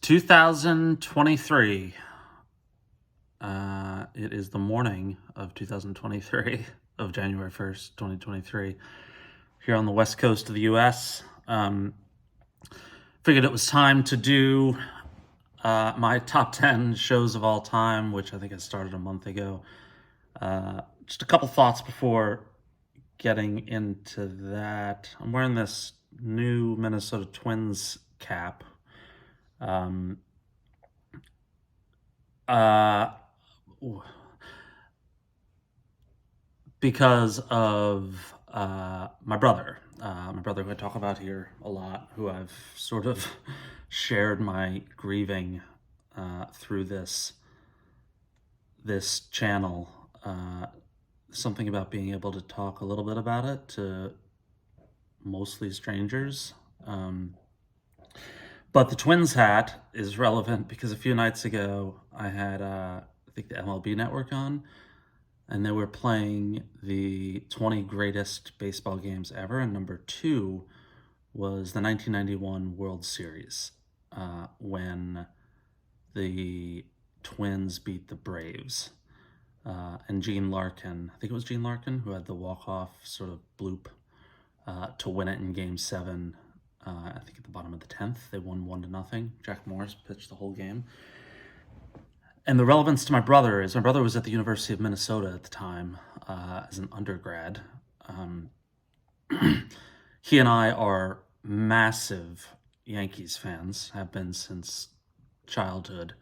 2023. It is the morning of 2023, of January 1st, 2023, here on the west coast of the U.S. Figured it was time to do my top 10 shows of all time, which I think I started a month ago. Just a couple thoughts before getting into that. I'm wearing this new Minnesota Twins cap. Because of my brother. My brother, who I talk about here a lot, who I've sort of shared my grieving through this channel. Something about being able to talk a little bit about it to mostly strangers. But the Twins hat is relevant because a few nights ago I had, I think, the MLB Network on, and they were playing the 20 greatest baseball games ever, and number 2 was the 1991 World Series, when the Twins beat the Braves. And Gene Larkin, I think it was Gene Larkin, who had the walk-off sort of bloop to win it in Game 7. I think at the bottom of the 10th, they won 1-0. Jack Morris pitched the whole game. And the relevance to my brother is my brother was at the University of Minnesota at the time as an undergrad. He and I are massive Yankees fans, have been since childhood.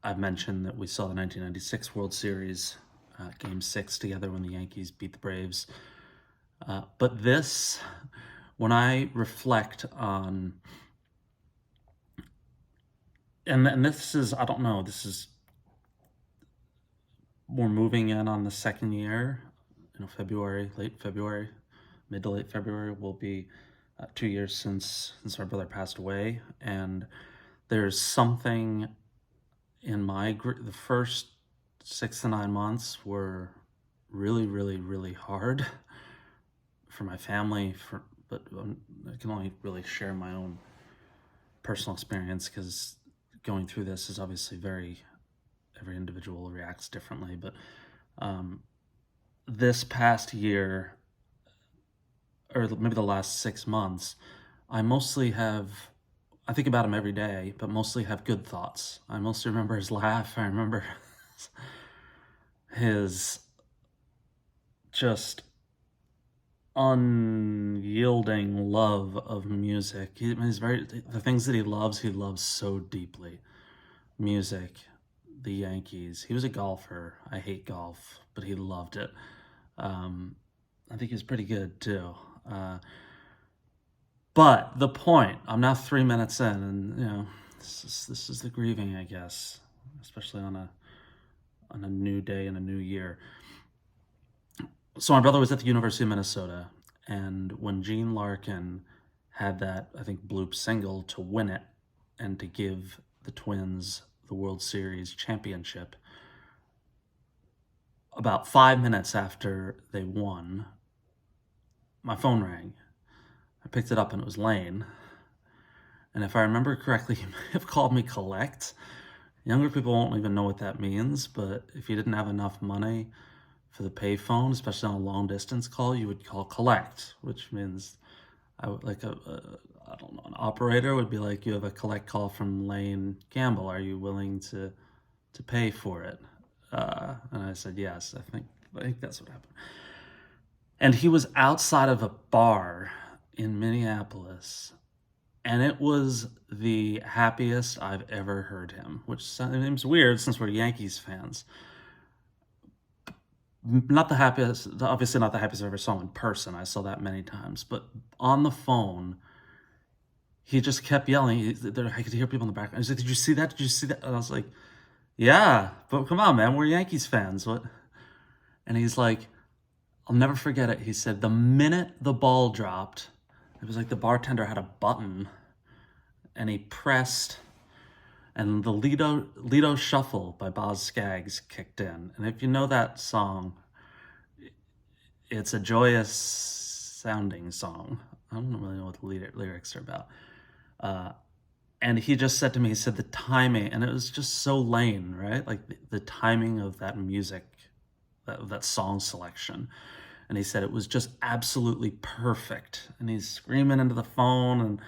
I've mentioned that we saw the 1996 World Series, Game 6 together when the Yankees beat the Braves. But this, when I reflect on, and this is, I don't know, this is, we're moving in on the second year, February, late February, mid to late February will be 2 years since our brother passed away. And there's something in the first 6 to 9 months were really, really, really hard for my family, but I can only really share my own personal experience because going through this is obviously every individual reacts differently. But this past year, or maybe the last 6 months, I think about him every day, but mostly have good thoughts. I mostly remember his laugh. I remember his just unyielding love of music. The things that he loves so deeply. Music, the Yankees. He was a golfer. I hate golf, but he loved it. I think he's pretty good too. But the point, I'm now 3 minutes in, and this is the grieving, I guess, especially on a new day and a new year. So my brother was at the University of Minnesota, and when Gene Larkin had that, I think, bloop single to win it and to give the Twins the World Series championship, about 5 minutes after they won, my phone rang. I picked it up and it was Lane. And if I remember correctly, he may have called me collect. Younger people won't even know what that means, but if you didn't have enough money for the payphone, especially on a long distance call, you would call collect, which means I don't know, an operator would be like, you have a collect call from Lane Gamble. Are you willing to pay for it? And I said, yes, I think that's what happened. And he was outside of a bar in Minneapolis, and it was the happiest I've ever heard him, which seems weird since we're Yankees fans. Not the happiest, obviously not the happiest I ever saw him in person. I saw that many times, but on the phone, he just kept yelling. I could hear people in the background. He's like, "Did you see that? Did you see that?" And I was like, "Yeah, but come on, man, we're Yankees fans. What?" And he's like, I'll never forget it. He said, the minute the ball dropped, it was like the bartender had a button and he pressed, and the Lido Shuffle by Boz Scaggs kicked in. And if you know that song, it's a joyous sounding song. I don't really know what the lyrics are about. And he just said to me, he said the timing, and it was just so Lane, right? Like the timing of that music, that song selection. And he said it was just absolutely perfect. And he's screaming into the phone, and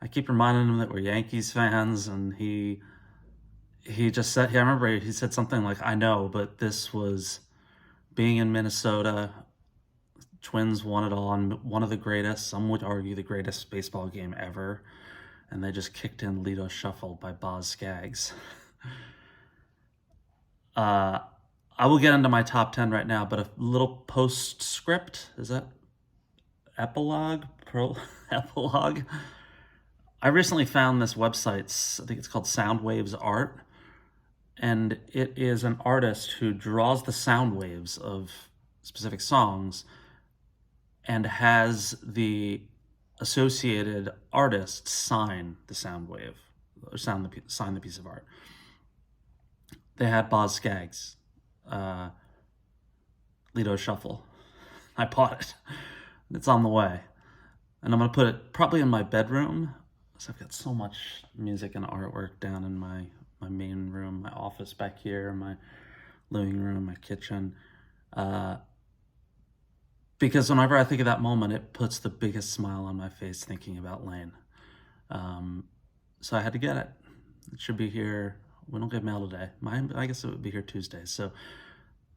I keep reminding him that we're Yankees fans, and he just said, I remember he said something like, I know, but this was being in Minnesota. Twins won it all, and one of the greatest, some would argue the greatest baseball game ever. And they just kicked in Lido Shuffle by Boz Scaggs. I will get into my top 10 right now, but a little postscript, is that epilogue? Epilogue? I recently found this website, I think it's called Soundwaves Art, and it is an artist who draws the sound waves of specific songs and has the associated artist sign the sound wave, or sign the piece of art. They had Boz Scaggs, Lido Shuffle. I bought it. It's on the way. And I'm going to put it probably in my bedroom. So I've got so much music and artwork down in my main room, my office back here, my living room, my kitchen. Because whenever I think of that moment, it puts the biggest smile on my face thinking about Lane. So I had to get it. It should be here. We don't get mail today. I guess it would be here Tuesday. So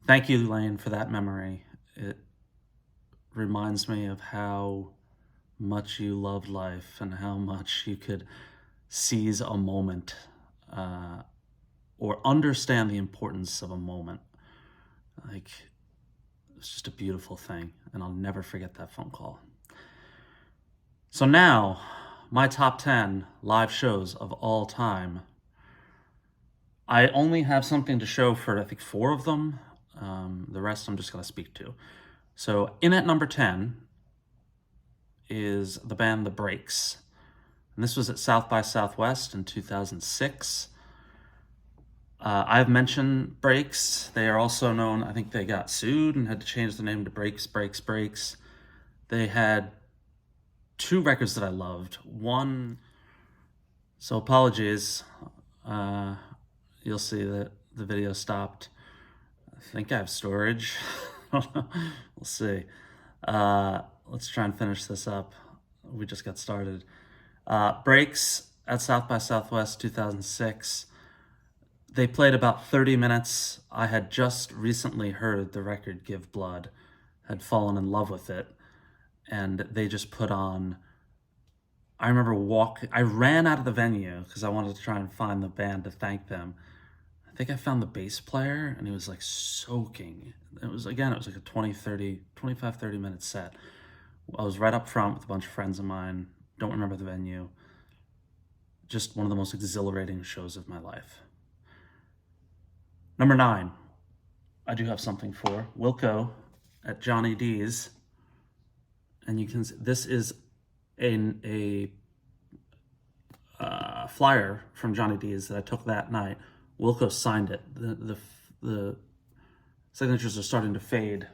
thank you, Lane, for that memory. It reminds me of how much you loved life and how much you could seize a moment or understand the importance of a moment. Like, it's just a beautiful thing, and I'll never forget that phone call. So now, my top 10 live shows of all time. I only have something to show for, I think, 4 of them. The rest I'm just going to speak to. So in at number 10 is the band The Breaks. And this was at South by Southwest in 2006. I've mentioned Breaks. They are also known, I think they got sued and had to change the name to Breaks. They had 2 records that I loved. One, so apologies, you'll see that the video stopped. I think I have storage. We'll see. Let's try and finish this up. We just got started. Breaks at South by Southwest 2006. They played about 30 minutes. I had just recently heard the record Give Blood, had fallen in love with it, and they just put on, I remember I ran out of the venue because I wanted to try and find the band to thank them. I think I found the bass player, and he was like soaking. It was like a 25, 30 minute set. I was right up front with a bunch of friends of mine. Don't remember the venue. Just one of the most exhilarating shows of my life. Number 9, I do have something for Wilco at Johnny D's, and you can see this is a flyer from Johnny D's that I took that night. Wilco signed it. The signatures are starting to fade,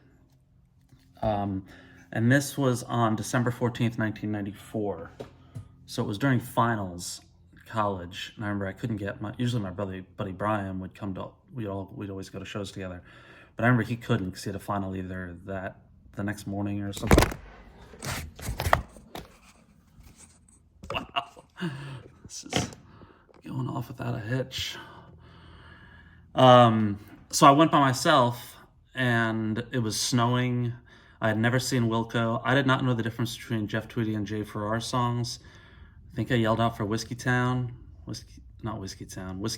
and this was on December 14th, 1994. So it was during finals. College, and I remember I couldn't get usually my buddy Brian would come to, we'd always go to shows together, but I remember he couldn't because he had a final either the next morning or something. Wow, this is going off without a hitch. So I went by myself, and it was snowing. I had never seen Wilco. I did not know the difference between Jeff Tweedy and Jay Farrar songs. I think I yelled out for Whiskey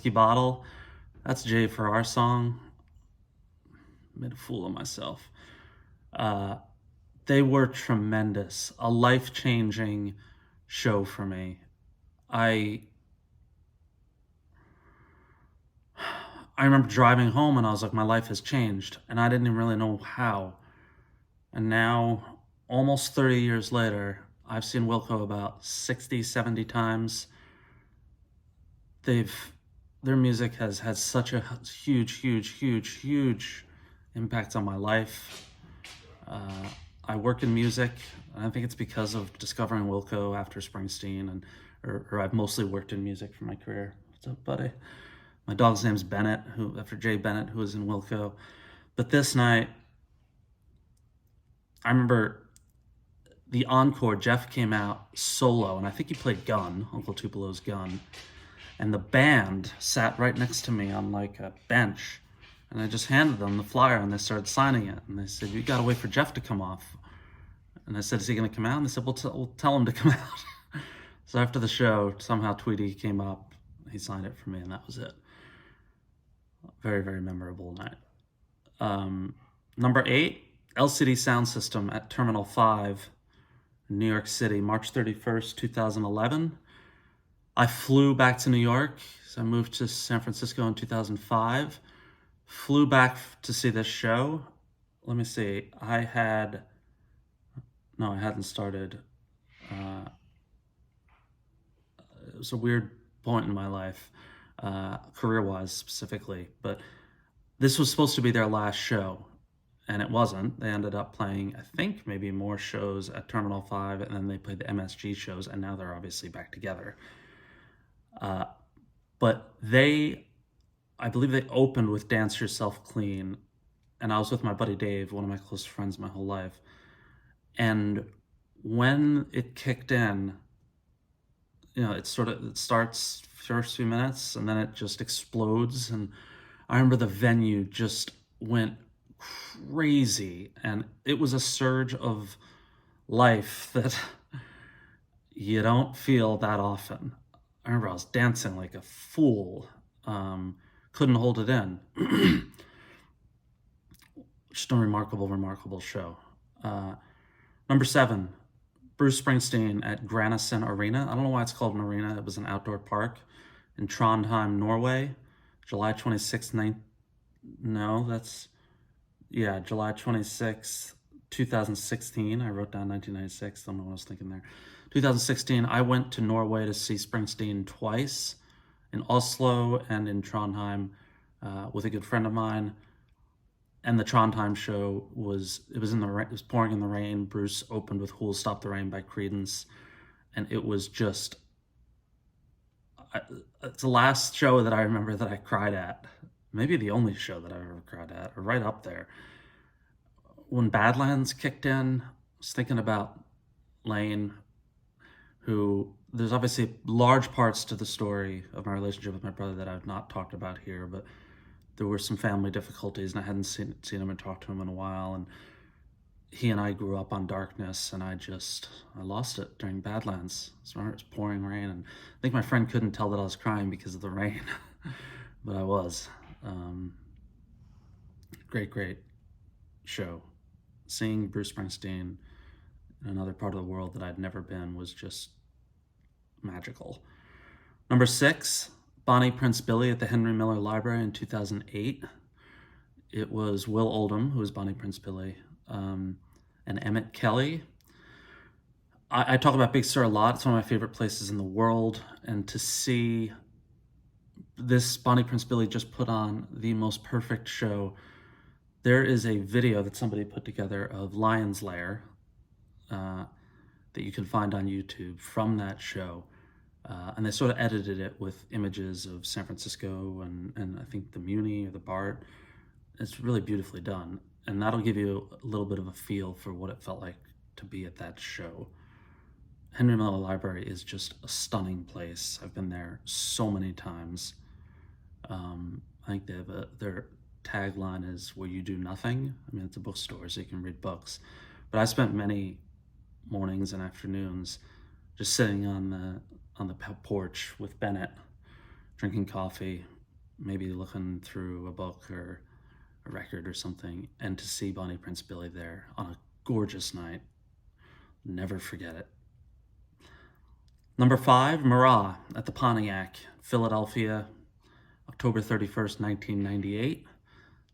Bottle. That's Jay Farrar's song. Made a fool of myself. They were tremendous. A life-changing show for me. I remember driving home and I was like, my life has changed. And I didn't even really know how. And now, almost 30 years later, I've seen Wilco about 60, 70 times. Their music has had such a huge impact on my life. I work in music, and I think it's because of discovering Wilco after Springsteen and or I've mostly worked in music for my career. What's up, buddy? My dog's name's Bennett, who after Jay Bennett, who was in Wilco. But this night, I remember the encore. Jeff came out solo, and I think he played Gun, Uncle Tupelo's Gun, and the band sat right next to me on like a bench, and I just handed them the flyer, and they started signing it, and they said, "You got to wait for Jeff to come off." And I said, "Is he going to come out?" And they said, we'll tell him to come out." So after the show, somehow Tweety came up, he signed it for me, and that was it. Very, very memorable night. Number 8, LCD Sound System at Terminal 5 in New York City, March 31st, 2011. I flew back to New York. So I moved to San Francisco in 2005. Flew back to see this show. Let me see. I hadn't started. It was a weird point in my life, career-wise specifically. But this was supposed to be their last show, and it wasn't. They ended up playing, I think, maybe more shows at Terminal 5, and then they played the MSG shows, and now they're obviously back together. But I believe they opened with Dance Yourself Clean, and I was with my buddy Dave, one of my close friends my whole life. And when it kicked in, it starts first few minutes, and then it just explodes. And I remember the venue just went crazy, and it was a surge of life that you don't feel that often. I remember I was dancing like a fool. Couldn't hold it in. Just a remarkable show. Number 7, Bruce Springsteen at Granison Arena. I don't know why it's called an arena. It was an outdoor park in Trondheim, Norway. July 26th, July 26th, 2016. I wrote down 1996. Don't know what I was thinking there. 2016, I went to Norway to see Springsteen twice, in Oslo and in Trondheim, with a good friend of mine. And the Trondheim show was pouring in the rain. Bruce opened with Who'll Stop the Rain by Creedence. And it was just, it's the last show that I remember that I cried at. Maybe the only show that I've ever cried at, or right up there. When Badlands kicked in, I was thinking about Lane, who, there's obviously large parts to the story of my relationship with my brother that I've not talked about here, but there were some family difficulties, and I hadn't seen him and talked to him in a while, and he and I grew up on Darkness, and I lost it during Badlands. So it was pouring rain, and I think my friend couldn't tell that I was crying because of the rain, but I was. Great show. Seeing Bruce Springsteen in another part of the world that I'd never been was just magical. Number 6, Bonnie Prince Billy at the Henry Miller Library in 2008. It was Will Oldham, who was Bonnie Prince Billy, and Emmett Kelly. I talk about Big Sur a lot. It's one of my favorite places in the world, and to see this, Bonnie Prince Billy just put on the most perfect show. There is a video that somebody put together of Lion's Lair that you can find on YouTube from that show. And they sort of edited it with images of San Francisco and I think the Muni or the BART. It's really beautifully done. And that'll give you a little bit of a feel for what it felt like to be at that show. Henry Miller Library is just a stunning place. I've been there so many times. I think they have their tagline is "Where you do nothing." I mean, it's a bookstore, so you can read books. But I spent many mornings and afternoons just sitting on the porch with Bennett, drinking coffee, maybe looking through a book or a record or something, and to see Bonnie Prince Billy there on a gorgeous night. Never forget it. Number 5, Marat at the Pontiac, Philadelphia, October 31st, 1998.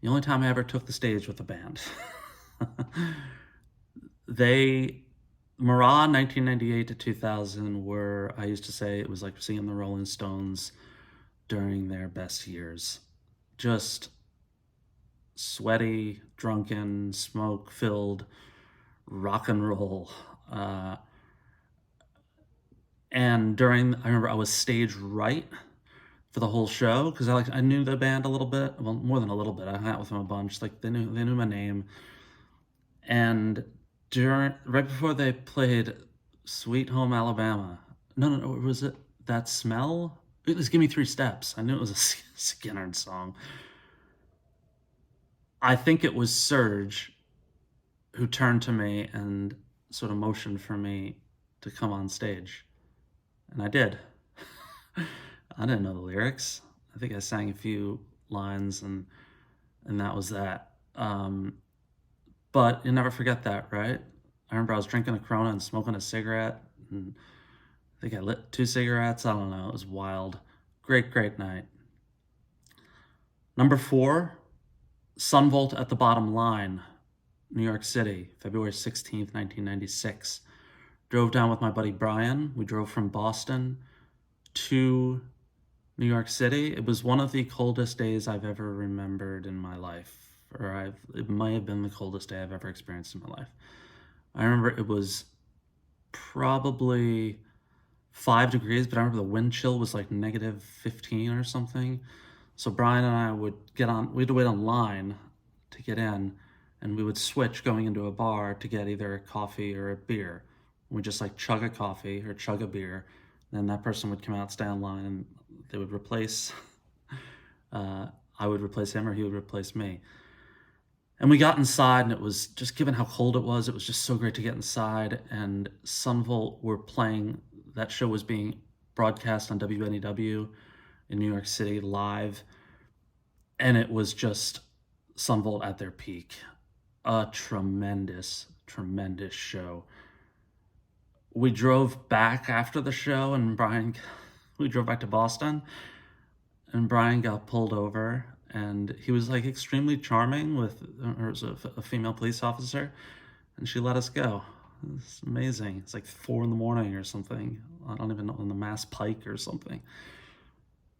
The only time I ever took the stage with a band. Marat 1998 to 2000 were, I used to say, it was like seeing the Rolling Stones during their best years. Just sweaty, drunken, smoke-filled rock and roll. And I remember I was stage right for the whole show because I knew the band a little bit, well, more than a little bit. I hung out with them a bunch. Like they knew my name. And right before they played Sweet Home Alabama, no, was it That Smell? It was Give Me Three Steps. I knew it was a Skinner song. I think it was Serge who turned to me and sort of motioned for me to come on stage. And I did. I didn't know the lyrics. I think I sang a few lines and that was that. But you never forget that, right? I remember I was drinking a Corona and smoking a cigarette, and I think I lit 2 cigarettes. I don't know. It was wild. Great night. Number 4, Sunvolt at the Bottom Line, New York City, February 16th, 1996. Drove down with my buddy Brian. We drove from Boston to New York City. It was one of the coldest days I've ever remembered in my life. It might have been the coldest day I've ever experienced in my life. I remember it was probably 5 degrees, but I remember the wind chill was like negative 15 or something. So Brian and I we had to wait online to get in, and we would switch going into a bar to get either a coffee or a beer. We'd just like chug a coffee or chug a beer. Then that person would come out, stay in line, and they would replace, I would replace him or he would replace me. And we got inside, and it was just, given how cold it was just so great to get inside. And Sunvolt were playing, that show was being broadcast on WNEW in New York City live. And it was just Sunvolt at their peak. A tremendous show. We drove back after the show, and we drove back to Boston, and Brian got pulled over, and he was like extremely charming it was a female police officer, and she let us go. It's amazing. It's like 4 a.m. or something. I don't even know, on the Mass Pike or something.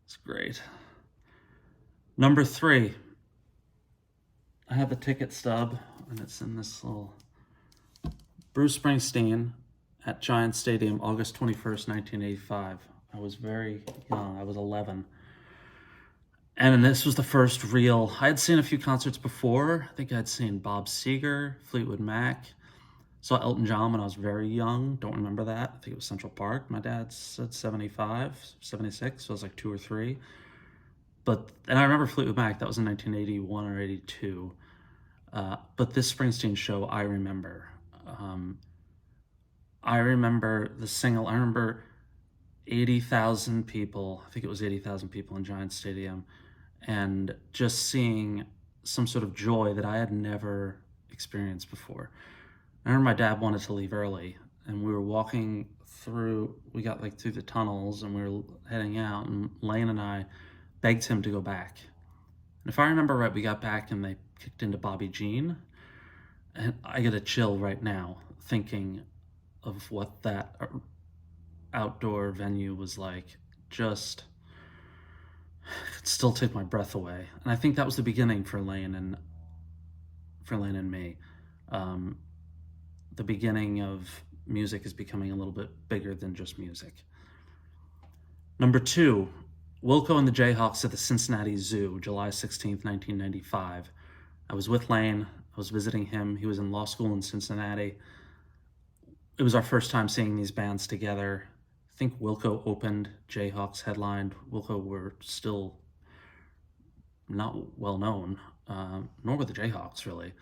It's great. Number 3, I have the ticket stub, and it's in this little Bruce Springsteen at Giant Stadium, August 21st, 1985. I was very young. I was 11. And this was the first real... I had seen a few concerts before. I think I'd seen Bob Seger, Fleetwood Mac. Saw Elton John when I was very young. Don't remember that. I think it was Central Park. My dad said 75, 76, so I was like 2 or 3. And I remember Fleetwood Mac. That was in 1981 or 82. But this Springsteen show, I remember. I remember the single. I remember 80,000 people. I think it was 80,000 people in Giant Stadium, and just seeing some sort of joy that I had never experienced before. I remember my dad wanted to leave early, and we were walking through. We got like through the tunnels, and we were heading out. And Lane and I begged him to go back. And if I remember right, we got back, and they kicked into Bobby Jean, and I get a chill right now thinking of what that outdoor venue was like. Just could still take my breath away. And I think that was the beginning for Lane and me. The beginning of music is becoming a little bit bigger than just music. Number 2, Wilco and the Jayhawks at the Cincinnati Zoo, July 16th, 1995. I was with Lane. I was visiting him. He was in law school in Cincinnati. It was our first time seeing these bands together. I think Wilco opened, Jayhawks headlined. Wilco were still not well known, nor were the Jayhawks really.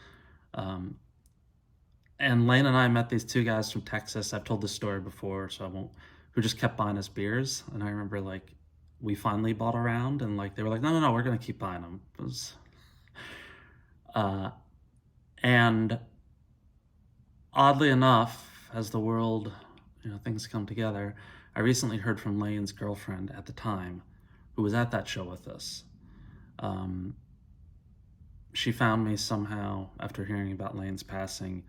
And Lane and I met these 2 guys from Texas. I've told this story before, so I won't. Who just kept buying us beers. And I remember like we finally bought a round, and like they were like, no, we're gonna keep buying them. It was, and oddly enough, as the world, things come together, I recently heard from Lane's girlfriend at the time, who was at that show with us. She found me somehow after hearing about Lane's passing,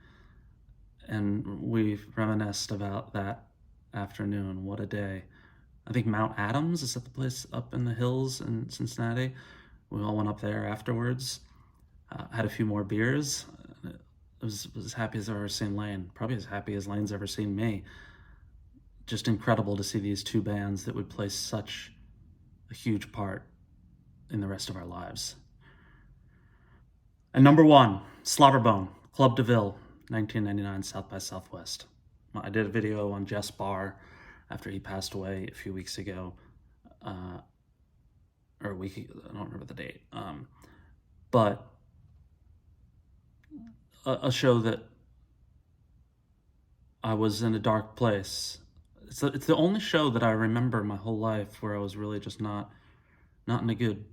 and we reminisced about that afternoon. What a day. I think Mount Adams, is that the place up in the hills in Cincinnati? We all went up there afterwards, had a few more beers. I was as happy as I've ever seen Lane, probably as happy as Lane's ever seen me. just incredible to see these two bands that would play such a huge part in the rest of our lives. And number one, Slobberbone, Club DeVille, 1999 South by Southwest. I did a video on Jess Barr after he passed away a few weeks ago, or a week ago, I don't remember the date. But a show that I was in a dark place. It's the only show that I remember my whole life where I was really just not in a good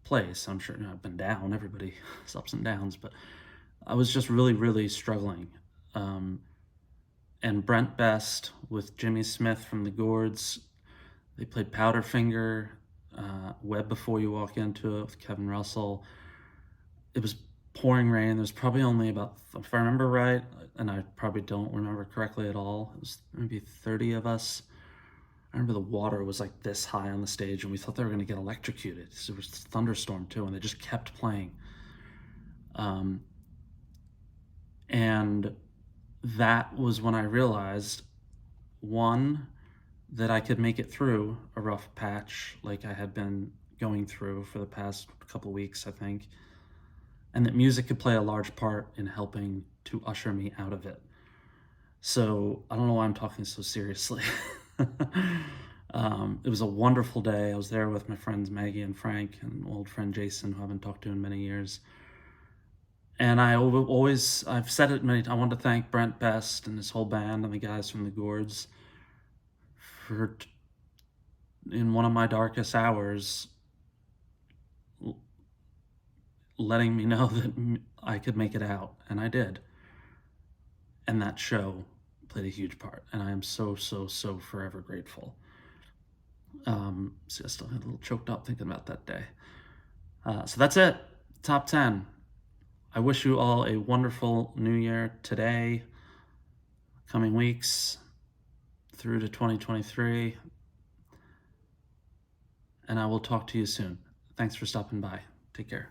place. I'm sure I've been down. Everybody has ups and downs, but I was just really, really struggling. And Brent Best with Jimmy Smith from the Gourds, they played Powderfinger, Web Before You Walk Into It with Kevin Russell. It was pouring rain. There's probably only about, if I remember right, and I probably don't remember correctly at all, it was maybe 30 of us. I remember the water was like this high on the stage, and we thought they were going to get electrocuted. There was a thunderstorm too, and they just kept playing. And that was when I realized, one, that I could make it through a rough patch like I had been going through for the past couple weeks, I think, and that music could play a large part in helping to usher me out of it. So I don't know why I'm talking so seriously. It was a wonderful day. I was there with my friends Maggie and Frank and old friend Jason, who I haven't talked to in many years. And I've said it many times, I want to thank Brent Best and his whole band and the guys from the Gourds for, in one of my darkest hours, letting me know that I could make it out, and I did. And that show played a huge part, and I am so, so, so forever grateful. See, I still had a little choked up thinking about that day. So that's it, top 10. I wish you all a wonderful new year today, coming weeks, through to 2023. And I will talk to you soon. Thanks for stopping by. Take care.